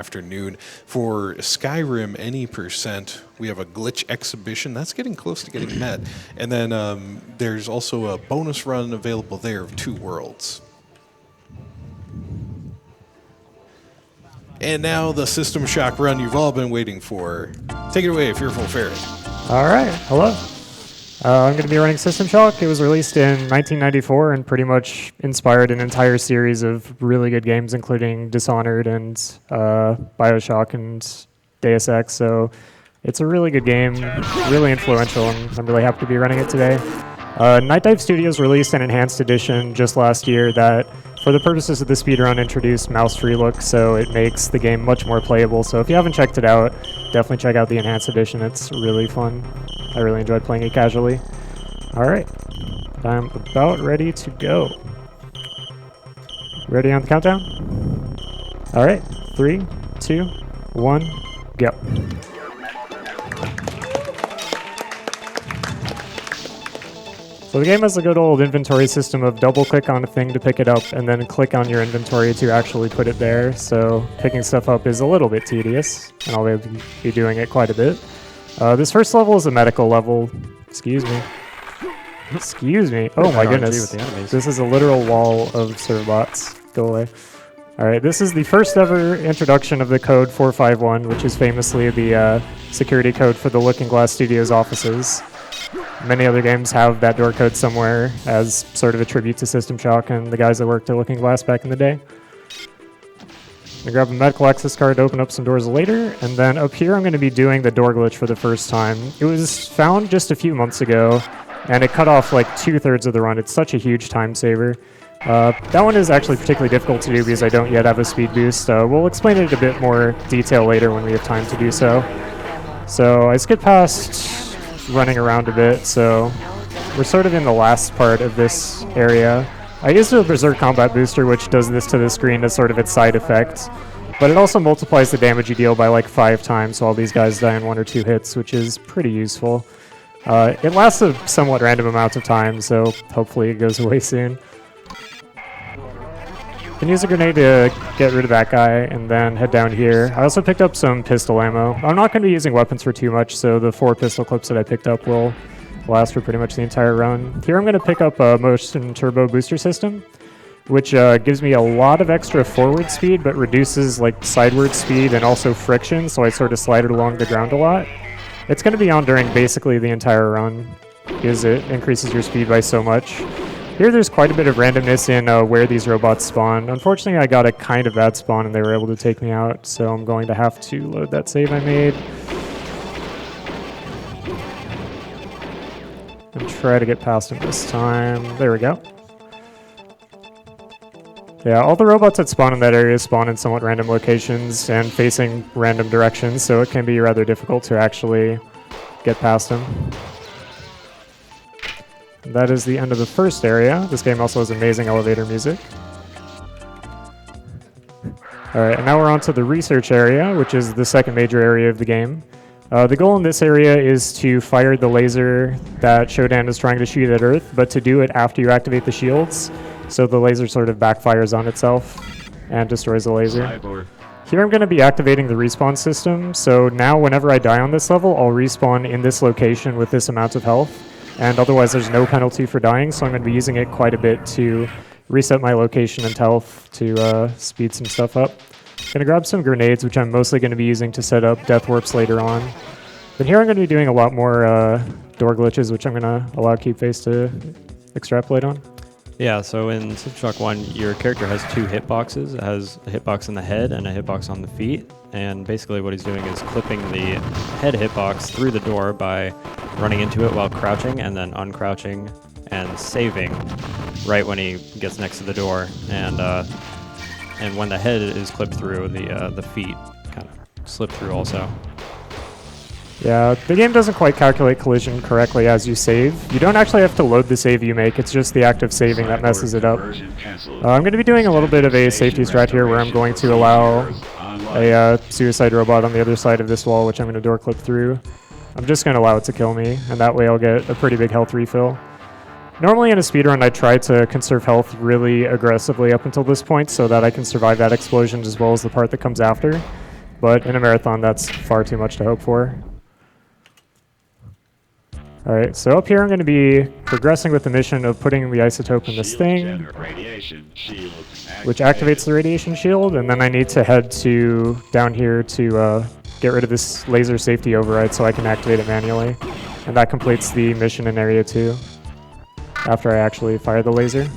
afternoon. For Skyrim, any percent, we have a glitch exhibition. That's getting close to getting met. And then there's also a bonus run available there of 2 worlds. And now the System Shock run you've all been waiting for. Take it away, Fearful Ferret. All right, hello. I'm going to be running System Shock. It was released in 1994 and pretty much inspired an entire series of really good games, including Dishonored and Bioshock and Deus Ex. So it's a really good game, really influential, and I'm really happy to be running it today. Night Dive Studios released an enhanced edition just last year that, for the purposes of the speedrun, introduced mouse-free look, so it makes the game much more playable. So if you haven't checked it out, definitely check out the enhanced edition. It's really fun. I really enjoyed playing it casually. All right, I'm about ready to go. Ready on the countdown? All right, 3, 2, 1, go. So the game has a good old inventory system of double-click on a thing to pick it up and then click on your inventory to actually put it there. So picking stuff up is a little bit tedious, and I'll be doing it quite a bit. This first level is a medical level. Excuse me. Excuse me. Oh my goodness. This is a literal wall of servbots. Go away. Alright, this is the first ever introduction of the code 451, which is famously the security code for the Looking Glass Studios offices. Many other games have that door code somewhere as sort of a tribute to System Shock and the guys that worked at Looking Glass back in the day. I'm going to grab a medical access card to open up some doors later, and then up here I'm going to be doing the door glitch for the first time. It was found just a few months ago, and it cut off like 2/3 of the run. It's such a huge time saver. That one is actually particularly difficult to do because I don't yet have a speed boost. We'll explain it in a bit more detail later when we have time to do so. So I skipped past running around a bit, so we're sort of in the last part of this area. I used a Berserk Combat Booster, which does this to the screen as sort of its side effect, but it also multiplies the damage you deal by like 5 times, so all these guys die in 1 or 2 hits, which is pretty useful. It lasts a somewhat random amount of time, so hopefully it goes away soon. Can use a grenade to get rid of that guy, and then head down here. I also picked up some pistol ammo. I'm not going to be using weapons for too much, so the 4 pistol clips that I picked up will last for pretty much the entire run. Here I'm going to pick up a motion turbo booster system, which gives me a lot of extra forward speed, but reduces like sideward speed and also friction, so I sort of slide it along the ground a lot. It's going to be on during basically the entire run, because it increases your speed by so much. Here there's quite a bit of randomness in where these robots spawn. Unfortunately, I got a kind of bad spawn and they were able to take me out, so I'm going to have to load that save I made. And try to get past him this time. There we go. Yeah, all the robots that spawn in that area spawn in somewhat random locations and facing random directions, so it can be rather difficult to actually get past them. That is the end of the first area. This game also has amazing elevator music. Alright, and now we're on to the research area, which is the second major area of the game. The goal in this area is to fire the laser that Shodan is trying to shoot at Earth, but to do it after you activate the shields, so the laser sort of backfires on itself and destroys the laser. Here I'm going to be activating the respawn system, so now whenever I die on this level, I'll respawn in this location with this amount of health, and otherwise there's no penalty for dying, so I'm going to be using it quite a bit to reset my location and health to speed some stuff up. Gonna grab some grenades, which I'm mostly going to be using to set up death warps later on. But here I'm going to be doing a lot more door glitches, which I'm going to allow KeepFace to extrapolate on. Yeah, so in System Shock 1, your character has 2 hitboxes. It has a hitbox in the head and a hitbox on the feet. And basically what he's doing is clipping the head hitbox through the door by running into it while crouching and then uncrouching and saving right when he gets next to the door. And when the head is clipped through, the feet kind of slip through also. Yeah, the game doesn't quite calculate collision correctly as you save. You don't actually have to load the save you make, it's just the act of saving that messes it up. I'm going to be doing a little bit of a safety strat here where I'm going to allow a suicide robot on the other side of this wall, which I'm going to door clip through. I'm just going to allow it to kill me, and that way I'll get a pretty big health refill. Normally in a speedrun, I try to conserve health really aggressively up until this point so that I can survive that explosion as well as the part that comes after. but in a marathon, that's far too much to hope for. Alright, so up here I'm going to be progressing with the mission of putting the isotope in this thing, which activates the radiation shield, and then I need to head to down here to get rid of this laser safety override so I can activate it manually. And that completes the mission in Area 2, after I actually fire the laser.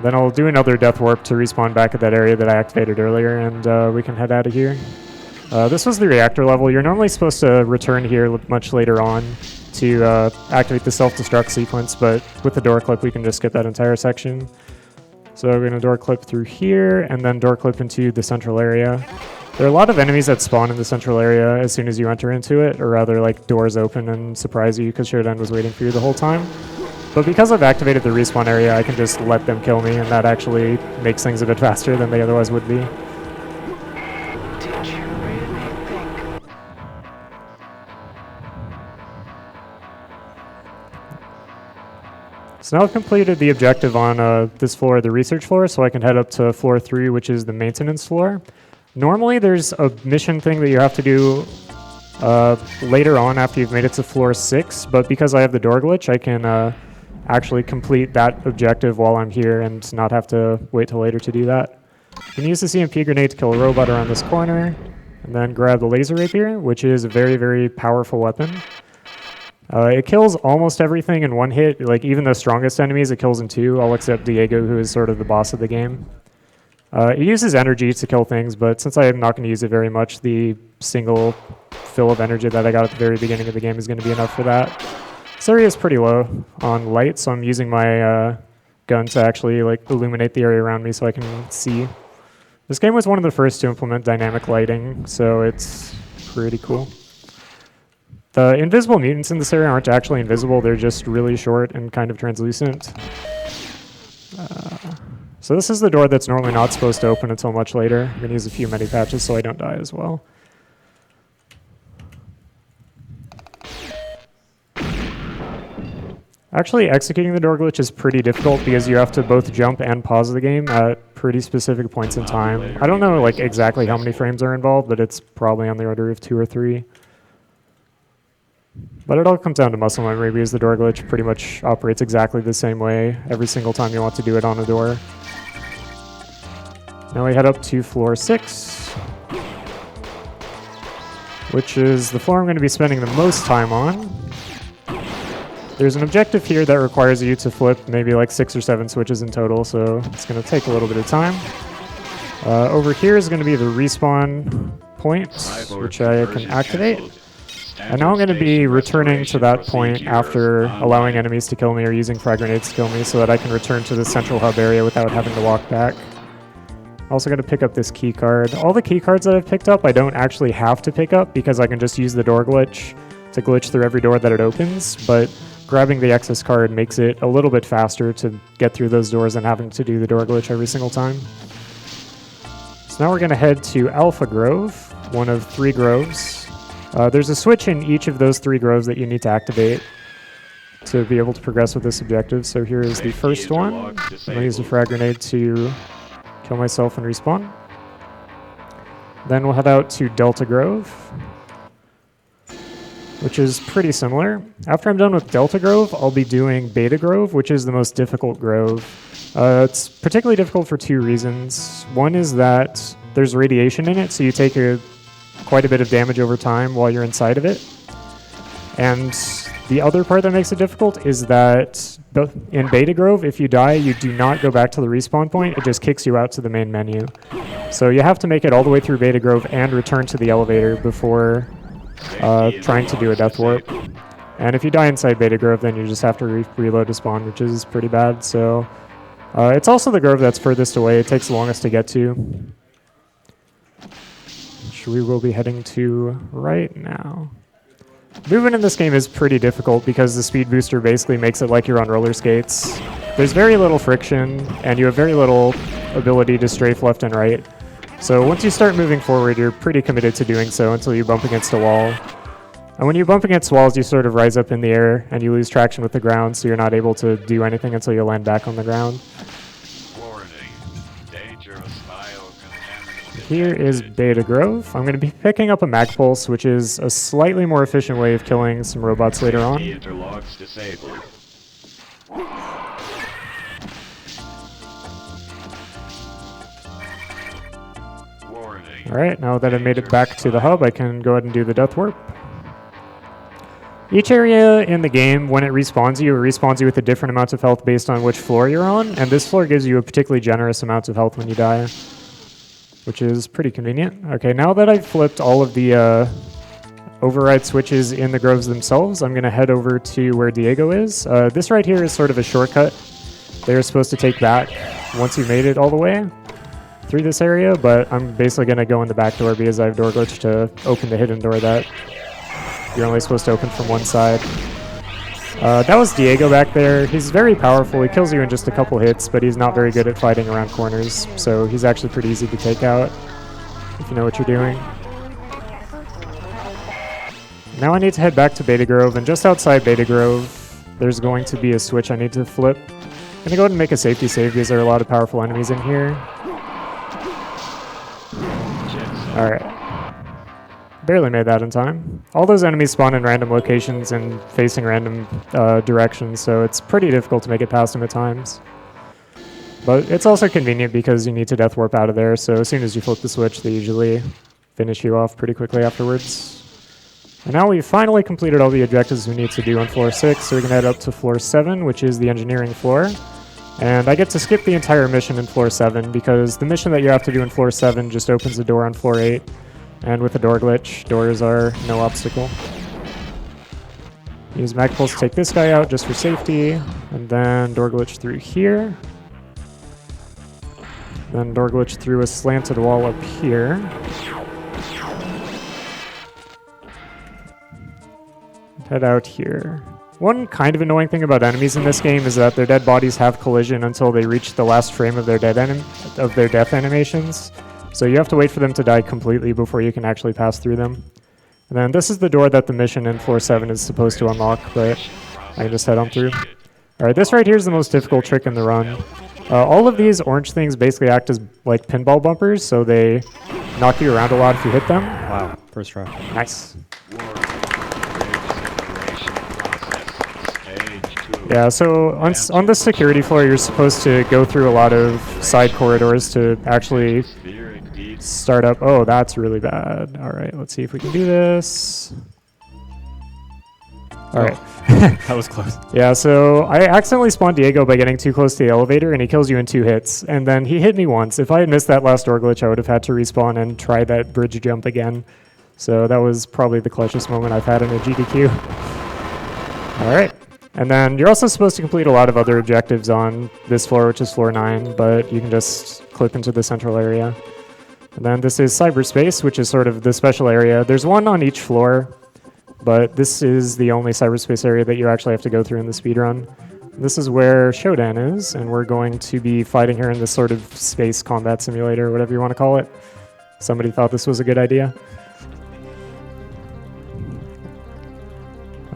Then I'll do another death warp to respawn back at that area that I activated earlier, and we can head out of here. This was the reactor level. You're normally supposed to return here much later on to activate the self-destruct sequence, but with the door clip we can just skip that entire section. So we're going to door clip through here, and then door clip into the central area. There are a lot of enemies that spawn in the central area as soon as you enter into it, or rather like doors open and surprise you because Shodan was waiting for you the whole time. But because I've activated the respawn area, I can just let them kill me, and that actually makes things a bit faster than they otherwise would be. So now I've completed the objective on this floor, the research floor, so I can head up to floor 3, which is the maintenance floor. Normally there's a mission thing that you have to do later on after you've made it to floor 6, but because I have the door glitch, I can actually complete that objective while I'm here and not have to wait till later to do that. You can use the CMP grenade to kill a robot around this corner, and then grab the laser rapier, which is a very, very powerful weapon. It kills almost everything in one hit, like even the strongest enemies it kills in 2, all except Diego, who is sort of the boss of the game. It uses energy to kill things, but since I am not going to use it very much, the single fill of energy that I got at the very beginning of the game is going to be enough for that. This area is pretty low on light, so I'm using my gun to actually like illuminate the area around me so I can see. This game was one of the first to implement dynamic lighting, so it's pretty cool. The invisible mutants in this area aren't actually invisible, they're just really short and kind of translucent. So this is the door that's normally not supposed to open until much later. I'm going to use a few medi patches so I don't die as well. Actually, executing the door glitch is pretty difficult because you have to both jump and pause the game at pretty specific points in time. I don't know like exactly how many frames are involved, but it's probably on the order of 2 or 3. But it all comes down to muscle memory because the door glitch pretty much operates exactly the same way every single time you want to do it on a door. Now we head up to floor 6, which is the floor I'm going to be spending the most time on. There's an objective here that requires you to flip maybe like 6 or 7 switches in total, so it's going to take a little bit of time. Over here is going to be the respawn point, which I can activate. And now I'm going to be returning to that point after allowing enemies to kill me or using frag grenades to kill me so that I can return to the central hub area without having to walk back. Also going to pick up this key card. All the key cards that I've picked up I don't actually have to pick up because I can just use the door glitch to glitch through every door that it opens, but grabbing the excess card makes it a little bit faster to get through those doors than having to do the door glitch every single time. So now we're going to head to Alpha Grove, one of 3 groves. There's a switch in each of those 3 groves that you need to activate to be able to progress with this objective. So here is the first one. I'm going to use a frag grenade to kill myself and respawn. Then we'll head out to Delta Grove, which is pretty similar. After I'm done with Delta Grove, I'll be doing Beta Grove, which is the most difficult grove. It's particularly difficult for 2 reasons. One is that there's radiation in it, so you take quite a bit of damage over time while you're inside of it. And the other part that makes it difficult is that in Beta Grove, if you die, you do not go back to the respawn point, it just kicks you out to the main menu. So you have to make it all the way through Beta Grove and return to the elevator before trying to do a death warp. And if you die inside Beta Grove, then you just have to reload to spawn, which is pretty bad. So it's also the grove that's furthest away. It takes the longest to get to, which we will be heading to right now. Movement in this game is pretty difficult because the speed booster basically makes it like you're on roller skates. There's very little friction, and you have very little ability to strafe left and right. So once you start moving forward, you're pretty committed to doing so until you bump against a wall. And when you bump against walls, you sort of rise up in the air, and you lose traction with the ground, so you're not able to do anything until you land back on the ground. Warning. Dangerous Here is Beta Grove. I'm going to be picking up a Mag Pulse, which is a slightly more efficient way of killing some robots later on. Interlocks disabled. Alright, now that I made it back to the hub, I can go ahead and do the Death Warp. Each area in the game, when it respawns you with a different amount of health based on which floor you're on, and this floor gives you a particularly generous amount of health when you die, which is pretty convenient. Okay, now that I've flipped all of the override switches in the groves themselves, I'm going to head over to where Diego is. This right here is sort of a shortcut they're supposed to take back once you made it all the way through this area, but I'm basically going to go in the back door because I have door glitch to open the hidden door that you're only supposed to open from one side. That was Diego back there. He's very powerful. He kills you in just a couple hits, but he's not very good at fighting around corners, so he's actually pretty easy to take out if you know what you're doing. Now I need to head back to Beta Grove, and just outside Beta Grove, there's going to be a switch I need to flip. I'm going to go ahead and make a safety save because there are a lot of powerful enemies in here. Alright. Barely made that in time. All those enemies spawn in random locations and facing random directions, so it's pretty difficult to make it past them at times. But it's also convenient because you need to death warp out of there, so as soon as you flip the switch, they usually finish you off pretty quickly afterwards. And now we've finally completed all the objectives we need to do on floor 6, so we can head up to floor 7, which is the engineering floor. And I get to skip the entire mission in floor 7 because the mission that you have to do in floor 7 just opens the door on floor 8. And with the door glitch, doors are no obstacle. Use Mag Pulse to take this guy out just for safety. And then door glitch through here. Then door glitch through a slanted wall up here. Head out here. One kind of annoying thing about enemies in this game is that their dead bodies have collision until they reach the last frame of their death animations. So you have to wait for them to die completely before you can actually pass through them. And then this is the door that the mission in floor 7 is supposed to unlock, but I can just head on through. Alright, this right here is the most difficult trick in the run. All of these orange things basically act as like pinball bumpers, so they knock you around a lot if you hit them. Wow, first try. Nice. Yeah, so on the security floor, you're supposed to go through a lot of side corridors to actually start up. Oh, that's really bad. All right, let's see if we can do this. All right. That was close. Yeah, so I accidentally spawned Diego by getting too close to the elevator, and he kills you in 2 hits. And then he hit me once. If I had missed that last door glitch, I would have had to respawn and try that bridge jump again. So that was probably the clutchest moment I've had in a GDQ. All right. And then you're also supposed to complete a lot of other objectives on this floor, which is floor 9, but you can just clip into the central area. And then this is cyberspace, which is sort of the special area. There's one on each floor, but this is the only cyberspace area that you actually have to go through in the speedrun. This is where Shodan is, and we're going to be fighting her in this sort of space combat simulator, whatever you want to call it. Somebody thought this was a good idea.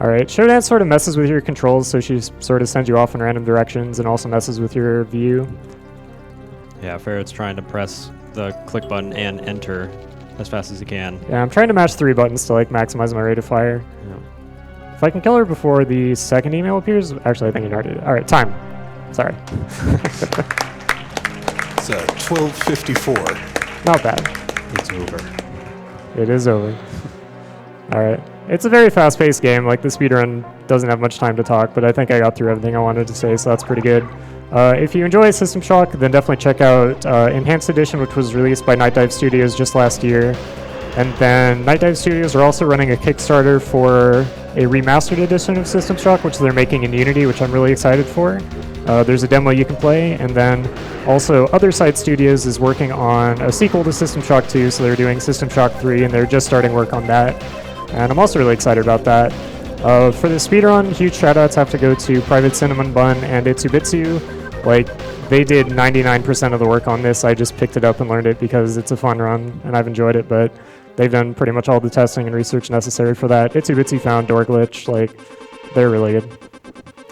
Alright, Shodan sort of messes with your controls, so she sort of sends you off in random directions and also messes with your view. Yeah, Ferret's trying to press the click button and enter as fast as he can. Yeah, I'm trying to match 3 buttons to like maximize my rate of fire. Yeah. If I can kill her before the second email appears, actually I think you already did. Alright, time. Sorry. It's 12:54. Not bad. It's over. It is over. Alright. It's a very fast-paced game. Like, the speedrun doesn't have much time to talk, but I think I got through everything I wanted to say, so that's pretty good. If you enjoy System Shock, then definitely check out Enhanced Edition, which was released by Night Dive Studios just last year. And then Night Dive Studios are also running a Kickstarter for a remastered edition of System Shock, which they're making in Unity, which I'm really excited for. There's a demo you can play, and then also Other Side Studios is working on a sequel to System Shock 2, so they're doing System Shock 3, and they're just starting work on that. And I'm also really excited about that. For the speedrun, huge shoutouts have to go to Private Cinnamon Bun and Itsubitsu. Like, they did 99% of the work on this. I just picked it up and learned it because it's a fun run, and I've enjoyed it, but they've done pretty much all the testing and research necessary for that. Itsubitsu found door glitch. Like, they're really good.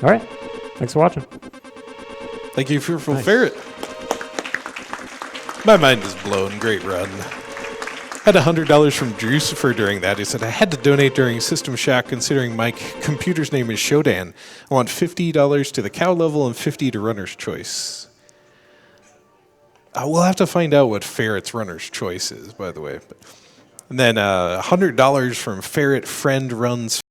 All right. Thanks for watching. Thank you, Fearful Nice. Ferret. My mind is blown. Great run. Had $100 from Drucifer during that. He said, I had to donate during System Shock considering my computer's name is Shodan. I want $50 to the cow level and $50 to Runner's Choice. We'll have to find out what Ferret's Runner's Choice is, by the way. And then $100 from Ferret Friend Runs